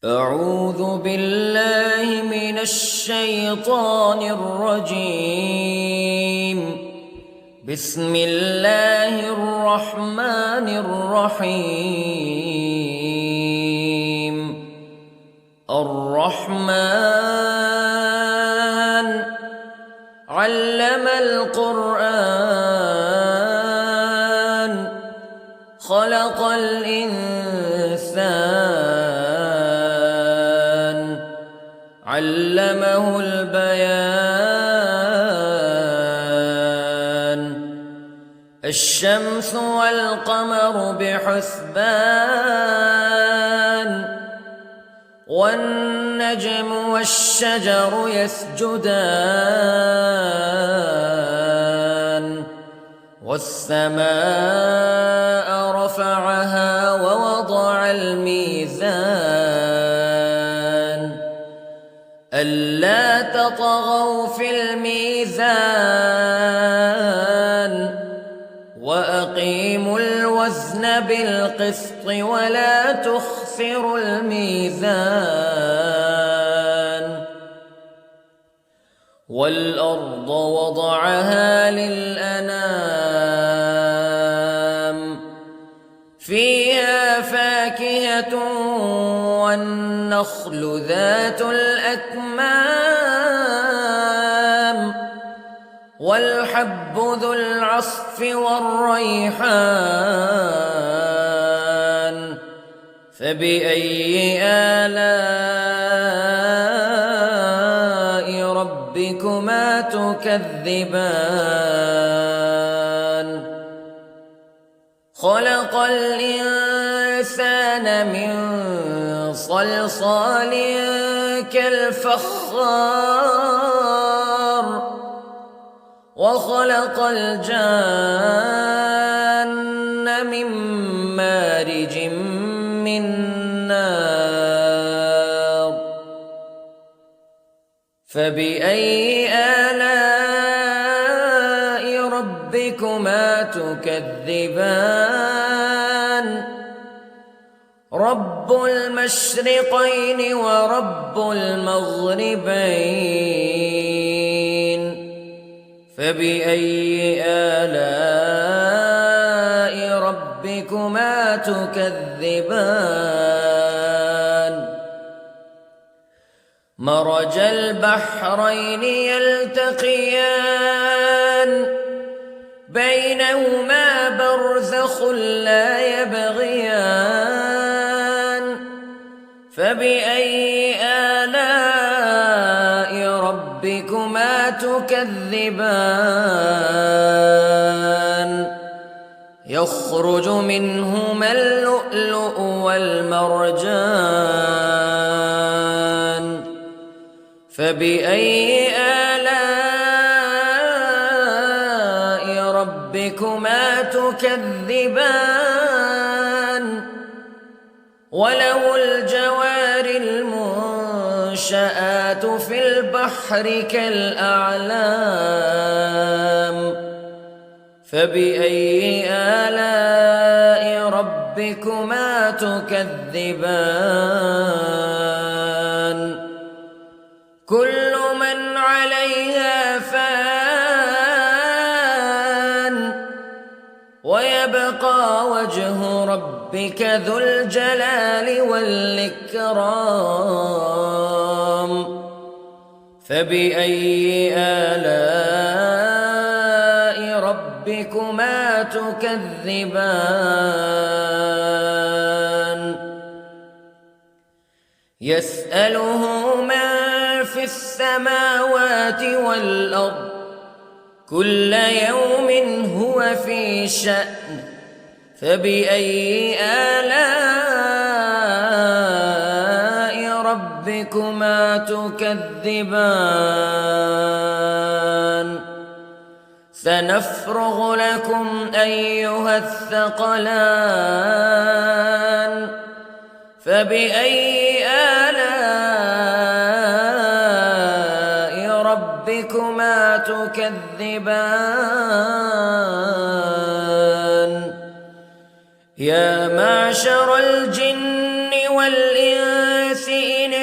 أعوذ بالله من الشيطان الرجيم. بسم الله الرحمن الرحيم. الرحمن علم القرآن خلق الإنسان علمه البيان. الشمس والقمر بحسبان والنجم والشجر يسجدان والسماء رفعها ووضع الميزان ألا تطغوا في الميزان وأقيموا الوزن بالقسط ولا تخسروا الميزان. والأرض وضعها للأنام فيها فاكهة والنخل ذات الأكمام والحب ذو العصف والريحان فبأي آلاء ربكما تكذبان. خلق الإنسان من صلصال كالفخار وخلق الجان من مارج من نار فبأي آلاء ربكما تكذبان. رب المشرقين ورب المغربين فبأي آلاء ربكما تكذبان. مرج البحرين يلتقيان بينهما برزخ لا يبغيان فبأي آلاء ربكما تكذبان. يخرج منهما اللؤلؤ والمرجان فبأي آلاء ربكما تكذبان. وله الجوار المنشآت في البحر كالأعلام فبأي آلاء ربكما تكذبان. كل من عليها فان ويبقى وجه ربك ذو الجلال والإكرام فبأي آلاء ربكما تكذبان. يسأله من في السماوات والأرض كل يوم هو في شأن فبأي آلاء ربكما تكذبان. سنفرغ لكم أيها الثقلان فبأي آلاء ربكما تكذبان. يا معشر الجن والإنس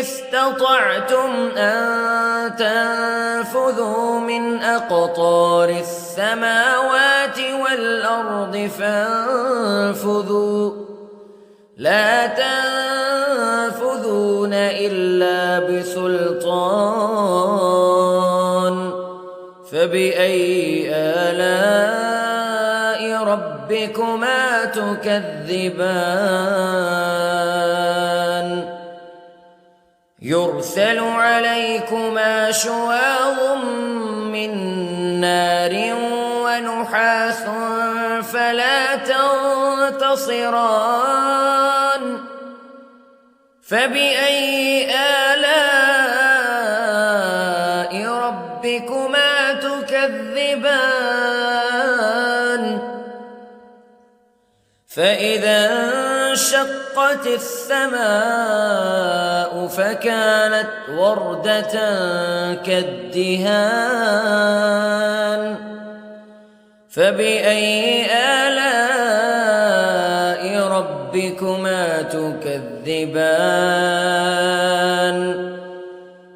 استطعتم أن تنفذوا من أقطار السماوات والأرض فانفذوا لا تنفذون إلا بسلطان فبأي آلاء ربكما تكذبان يرسل عليكما شواظ من نار ونحاس فلا تنتصران فبأي آلاء ربكما تكذبان فإذا انشقت السماء فكانت وردة كالدهان فبأي آلاء ربكما تكذبان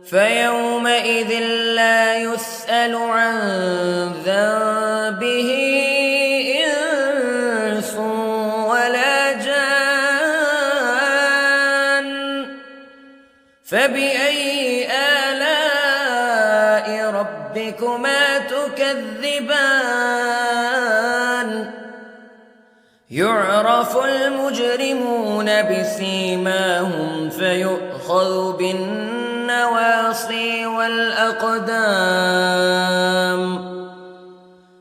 فيومئذ لا يسأل عن ذنبه إنس ولا جان فبأي آلاء ربكما تكذبان يعرف المجرمون بسيماهم فيؤخذ بالنواصي والأقدام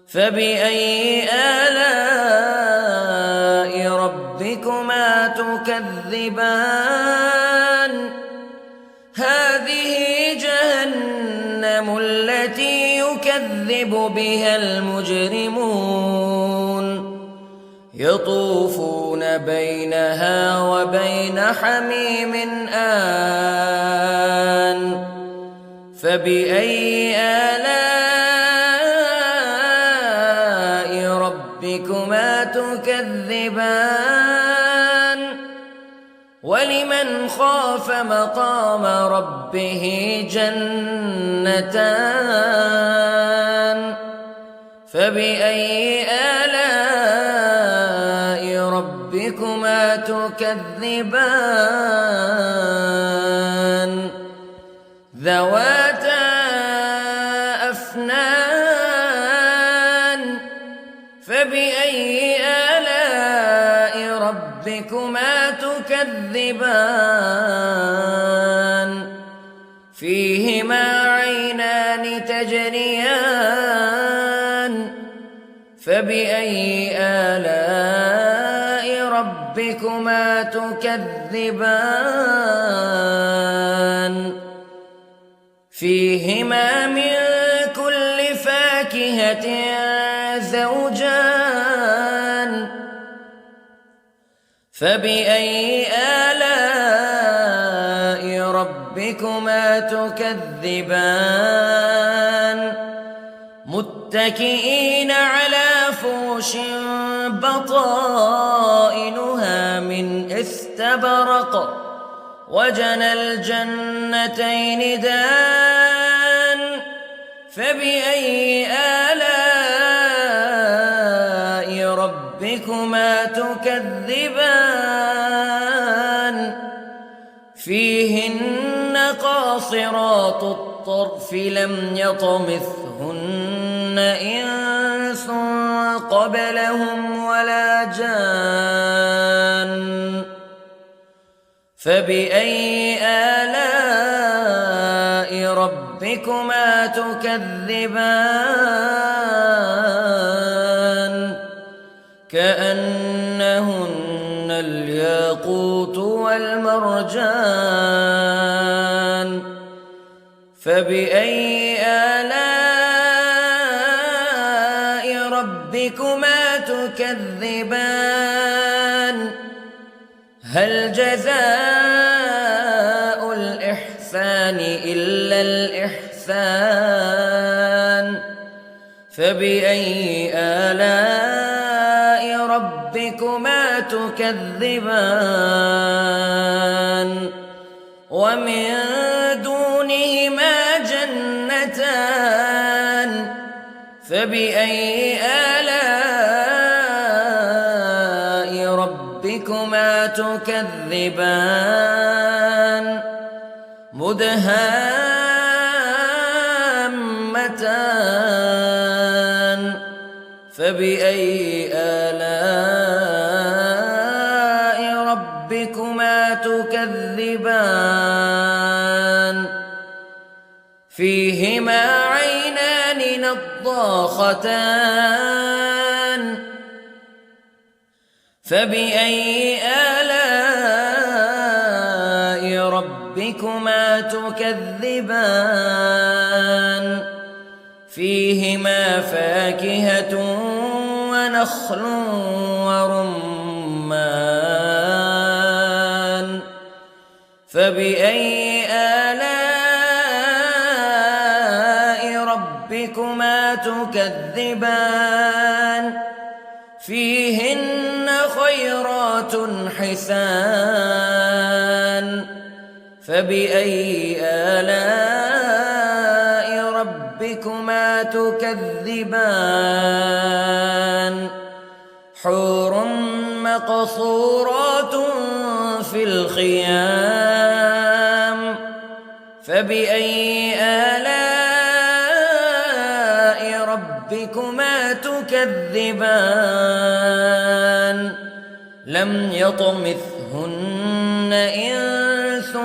فبأي آلاء ربكما تكذبان هذه جهنم التي يكذب بها المجرمون يطوفون بينها وبين حميم آن فبأي آلاء ربكما تكذبان ولمن خاف مقام ربه جنتان فبأي آلاء ربكما تكذبان ذواتا أفنان فبأي آلاء ربكما تكذبان فيهما عينان تجريان فبأي آلاء ربكما تكذبان فيهما من كل فاكهة زوجان فبأي آلاء ربكما تكذبان متكئين على فرش بطائنها من استبرق وجنى الجنتين دان فبأي آلاء ربكما تكذبان فيهن قاصرات الطرف لم يطمثهن إنس قبلهم ولا جان فبأي آلاء ربكما تكذبان كأنهن الياقوت والمرجان فبأي آلاء ربكما تكذبان هل جزاء الإحسان إلا الإحسان فبأي آلاء ربكما تكذبان ومن دونهما جنتان فبأي آلاء ربكما تكذبان مدهامتان فبأي آلاء ربكما تكذبان فيهما عينان نضاختان فبأي آلاء ربكما تكذبان فيهما فاكهة ونخل ورمان فبأي آلاء ربكما تكذبان فيهن خيرات حسان فبأي آلاء ربكما تكذبان حور مقصورات في الخيام فبأي آلاء ربكما تكذبان لم يطمثهن إنس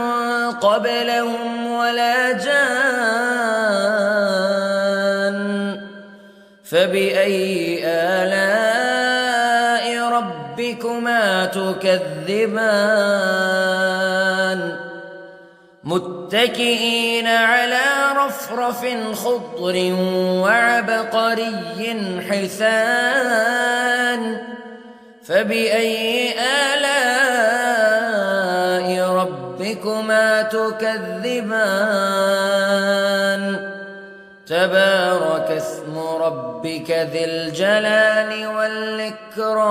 قبلهم ولا جان فبأي آلاء ربكما تكذبان متكئين على رفرف خضر وعبقري حسان فبأي آلاء ربكما تكذبان تبارك اسم ربك ذي الجلال والإكرام